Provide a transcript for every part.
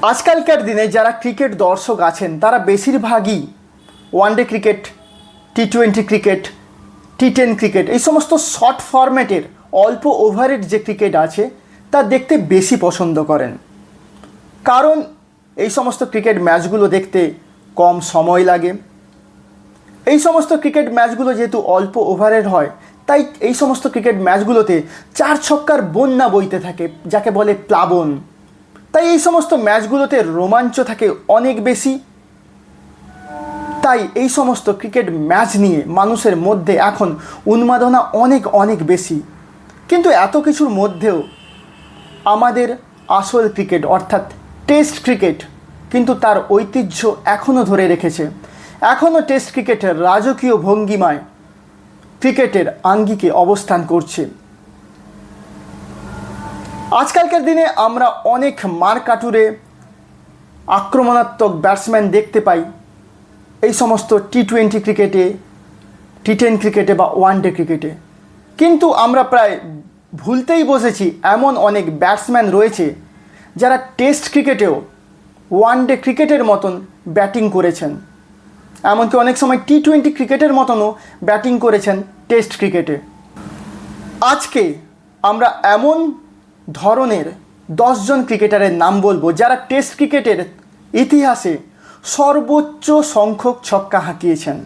আজকালকার দিনে যারা ক্রিকেট দর্শক আছেন তারা বেশিরভাগই ওয়ানডে ক্রিকেট, টি-20 ক্রিকেট, টি10 ক্রিকেট, এই সমস্ত শর্ট ফরম্যাটের অল্প ওভারের যে ক্রিকেট আছে তা দেখতে বেশি পছন্দ করেন। কারণ এই সমস্ত ক্রিকেট ম্যাচগুলো দেখতে কম সময় লাগে। এই সমস্ত ক্রিকেট ম্যাচগুলো যেহেতু অল্প ওভারের হয়, তাই এই সমস্ত ক্রিকেট ম্যাচগুলোতে চার ছক্কার বন্যা বইতে থাকে, যাকে বলে প্লাবন। তাই এই সমস্ত ম্যাচগুলোতে রোমাঞ্চ থাকে অনেক বেশি। তাই এই সমস্ত ক্রিকেট ম্যাচ নিয়ে মানুষের মধ্যে এখন উন্মাদনা অনেক বেশি। কিন্তু এত কিছুর মধ্যেও আমাদের আসল ক্রিকেট অর্থাৎ টেস্ট ক্রিকেট কিন্তু তার ঐতিহ্য এখনও ধরে রেখেছে। এখনও টেস্ট ক্রিকেটের রাজকীয় ভঙ্গিমায় ক্রিকেটের আঙ্গিকে অবস্থান করছে। আজকালকার দিনে আমরা অনেক মারকাটুরে আক্রমণাত্মক ব্যাটসম্যান দেখতে পাই এই সমস্ত টি-20 ক্রিকেটে, টি10 ক্রিকেটে বা ওয়ানডে ক্রিকেটে। কিন্তু আমরা প্রায় ভুলতেই বসেছি এমন অনেক ব্যাটসম্যান রয়েছে যারা টেস্ট ক্রিকেটেও ওয়ানডে ক্রিকেটের মতন ব্যাটিং করেছেন, এমনকি অনেক সময় টি-20 ক্রিকেটের মতনও ব্যাটিং করেছেন টেস্ট ক্রিকেটে। আজকে আমরা এমন ধরনের 10 জন ক্রিকেটারের নাম বলবো যারা টেস্ট ক্রিকেটের ইতিহাসে সর্বোচ্চ সংখ্যক ছক্কা হাঁকিয়েছেন।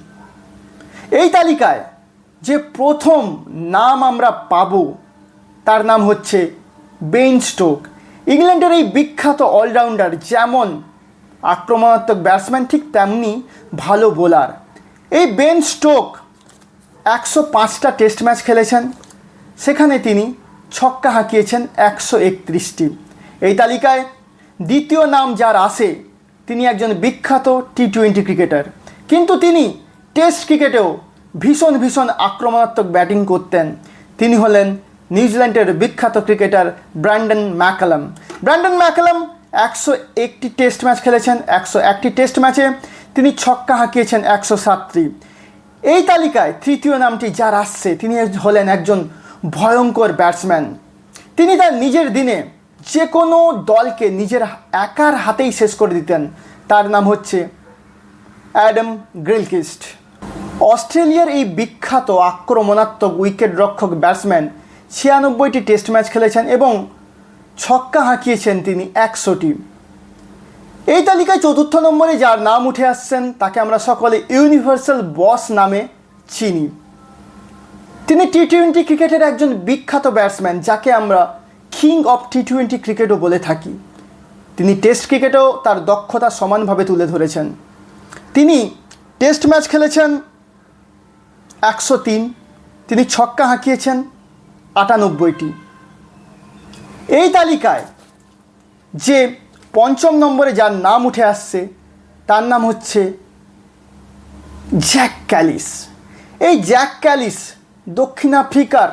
এই তালিকায় যে প্রথম নাম আমরা পাবো তার নাম হচ্ছে বেন স্টোক। ইংল্যান্ডের এই বিখ্যাত অলরাউন্ডার যেমন আক্রমণাত্মক ব্যাটসম্যান ঠিক তেমনি ভালো বোলার। এই বেন স্টোক 105টা টেস্ট ম্যাচ খেলেছেন, সেখানে তিনি ছক্কা হাঁকিয়েছেন 131টি। এই তালিকায় দ্বিতীয় নাম যার আসে তিনি একজন বিখ্যাত টি-20 ক্রিকেটার, কিন্তু তিনি টেস্ট ক্রিকেটেও ভীষণ আক্রমণাত্মক ব্যাটিং করতেন। তিনি হলেন নিউজিল্যান্ডের বিখ্যাত cricketer Brendon McCullum. Brendon McCullum 101টি টেস্ট ম্যাচ খেলেছেন, 101টি টেস্ট ম্যাচে তিনি ছক্কা হাঁকিয়েছেন 107টি। এই তালিকায় তৃতীয় নামটি যার আসছে তিনি হলেন একজন ভয়ঙ্কর ব্যাটসম্যান। তিনি তার নিজের দিনে যে কোনো দলকে নিজের একার হাতেই শেষ করে দিতেন। তার নাম হচ্ছে অ্যাডাম গিলক্রিস্ট। অস্ট্রেলিয়ার এই বিখ্যাত আক্রমণাত্মক উইকেট রক্ষক ব্যাটসম্যান 96টি টেস্ট ম্যাচ খেলেছেন এবং ছক্কা হাঁকিয়েছেন তিনি 100টি। এই তালিকায় চতুর্থ নম্বরে যার নাম উঠে আসছেন তাকে আমরা সকলে ইউনিভার্সাল বস নামে চিনি। তিনি টি-20 ক্রিকেটের একজন বিখ্যাত ব্যাটসম্যান, যাকে আমরা কিং অফ টি-20 ক্রিকেটও বলে থাকি। তিনি টেস্ট ক্রিকেটেও তার দক্ষতা সমানভাবে তুলে ধরেছেন। তিনি টেস্ট ম্যাচ খেলেছেন 103, তিনি ছক্কা হাঁকিয়েছেন 98টি। এই তালিকায় যে পঞ্চম নম্বরে যার নাম উঠে আসছে তার নাম হচ্ছে জ্যাক ক্যালিস। এই জ্যাক ক্যালিস দক্ষিণ আফ্রিকার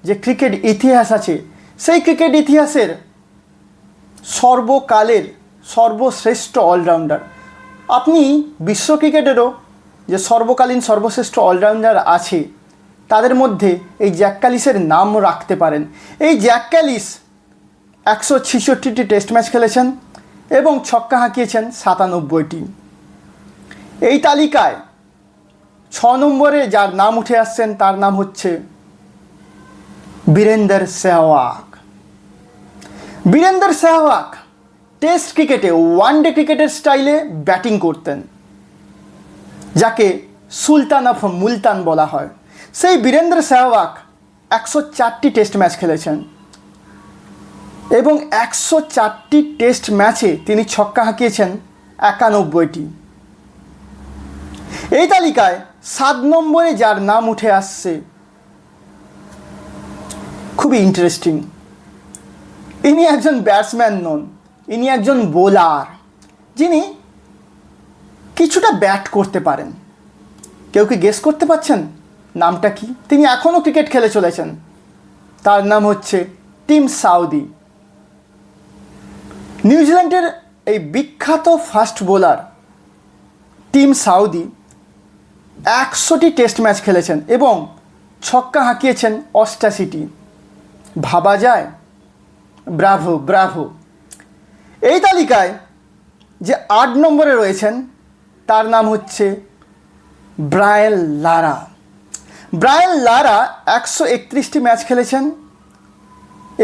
যে ক্রিকেট ইতিহাস আছে সেই ক্রিকেট ইতিহাসের সর্বকালের সর্বশ্রেষ্ঠ অলরাউন্ডার। আপনি বিশ্ব ক্রিকেটেরও যে সর্বকালীন সর্বশ্রেষ্ঠ অলরাউন্ডার আছে তাদের মধ্যে এই জ্যাক ক্যালিসের নাম রাখতে পারেন। এই জ্যাক ক্যালিস 166টি টেস্ট ম্যাচ খেলেছেন এবং ছক্কা হাঁকিয়েছেন 97টি। এই তালিকায় 6 নম্বরে যার নাম উঠে আসছেন তার নাম হচ্ছে বীরেন্দর সেহওয়াগ। বীরেন্দর সেহওয়াগ টেস্ট ক্রিকেটে ওয়ানডে ক্রিকেটের স্টাইলে ব্যাটিং করতেন, যাকে সুলতান অফ মুলতান বলা হয়। সেই বীরেন্দর সেহওয়াগ 104টি টেস্ট ম্যাচ খেলেছেন এবং 104টি টেস্ট ম্যাচে তিনি ছক্কা হাঁকিয়েছেন 91টি। এই তালিকায় 7 নম্বরে যার নাম উঠে আসছে খুবই ইন্টারেস্টিং। ইনি একজন ব্যাটসম্যান নন, ইনি একজন বোলার যিনি কিছুটা ব্যাট করতে পারেন। কেউ কি গেস করতে পারছেন নামটা কি? তিনি এখনও ক্রিকেট খেলে চলেছেন। তার নাম হচ্ছে টিম সাউদি। নিউজিল্যান্ডের এই বিখ্যাত ফাস্ট বোলার টিম সাউদি 100টি টেস্ট ম্যাচ খেলেছেন এবং ছক্কা হাঁকিয়েছেন 88টি। ভাবা যায়? ব্রাভো। এই তালিকায় যে 8 নম্বরে রয়েছেন তার নাম হচ্ছে ব্রায়ান লারা। ব্রায়ান লারা 131টি ম্যাচ খেলেছেন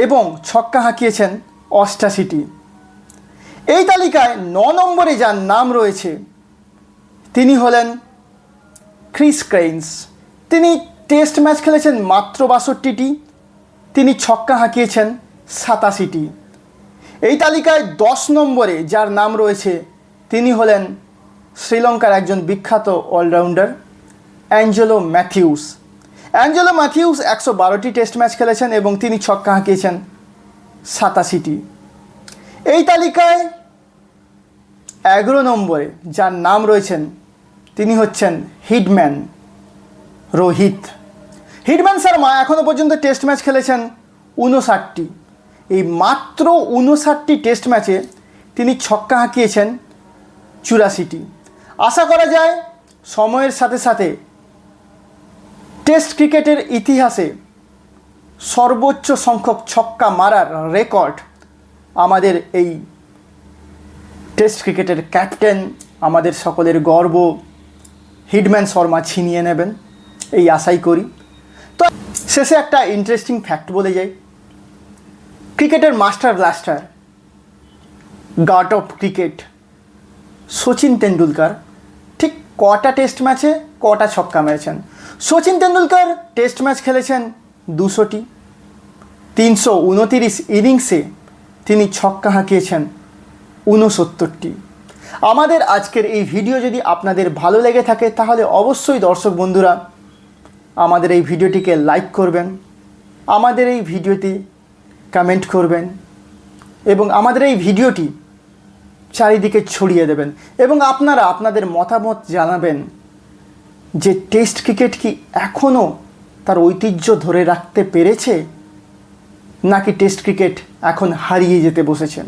এবং ছক্কা হাঁকিয়েছেন 88টি। এই তালিকায় 9 নম্বরে যার নাম রয়েছে তিনি হলেন ক্রিস ক্রেইন্স। তিনি টেস্ট ম্যাচ খেলেছেন মাত্র 62টি, তিনি ছক্কা হাঁকিয়েছেন 87টি। এই তালিকায় 10 নম্বরে যার নাম রয়েছে তিনি হলেন শ্রীলঙ্কার একজন বিখ্যাত allrounder Angelo Mathews. Angelo Mathews 112টি টেস্ট ম্যাচ খেলেছেন এবং তিনি ছক্কা হাঁকিয়েছেন 87টি। এই তালিকায় 11 নম্বরে যার নাম রয়েছেন তিনি হচ্ছেন হিটম্যান রোহিত। হিটম্যান শর্মা এখনও পর্যন্ত টেস্ট ম্যাচ খেলেছেন 59টি। এই মাত্র 59টি টেস্ট ম্যাচে তিনি ছক্কা হাঁকিয়েছেন 84টি। আশা করা যায় সময়ের সাথে সাথে টেস্ট ক্রিকেটের ইতিহাসে সর্বোচ্চ সংখ্যক ছক্কা মারার রেকর্ড আমাদের এই টেস্ট ক্রিকেটের ক্যাপ্টেন, আমাদের সকলের গর্ব হিটম্যান শর্মা ছিনিয়ে নেবেন এই আশাই করি। তো শেষে একটা ইন্টারেস্টিং ফ্যাক্ট বলে যাই। ক্রিকেটের master blaster, god of cricket Sachin Tendulkar ঠিক কটা টেস্ট ম্যাচে কটা ছক্কা মেরেছেন? সচিন তেন্ডুলকার টেস্ট ম্যাচ খেলেছেন 200টি। 329 ইনিংসে তিনি ছক্কা হাঁকিয়েছেন 69টি। আমাদের আজকের এই ভিডিও যদি আপনাদের ভালো লেগে থাকে তাহলে অবশ্যই দর্শক বন্ধুরা আমাদের এই ভিডিওটিকে লাইক করবেন, আমাদের এই ভিডিওটি কমেন্ট করবেন এবং আমাদের এই ভিডিওটি চারিদিকে ছড়িয়ে দেবেন এবং আপনারা আপনাদের মতামত জানাবেন যে টেস্ট ক্রিকেট কি এখনও তার ঐতিহ্য ধরে রাখতে পেরেছে নাকি টেস্ট ক্রিকেট এখন হারিয়ে যেতে বসেছে।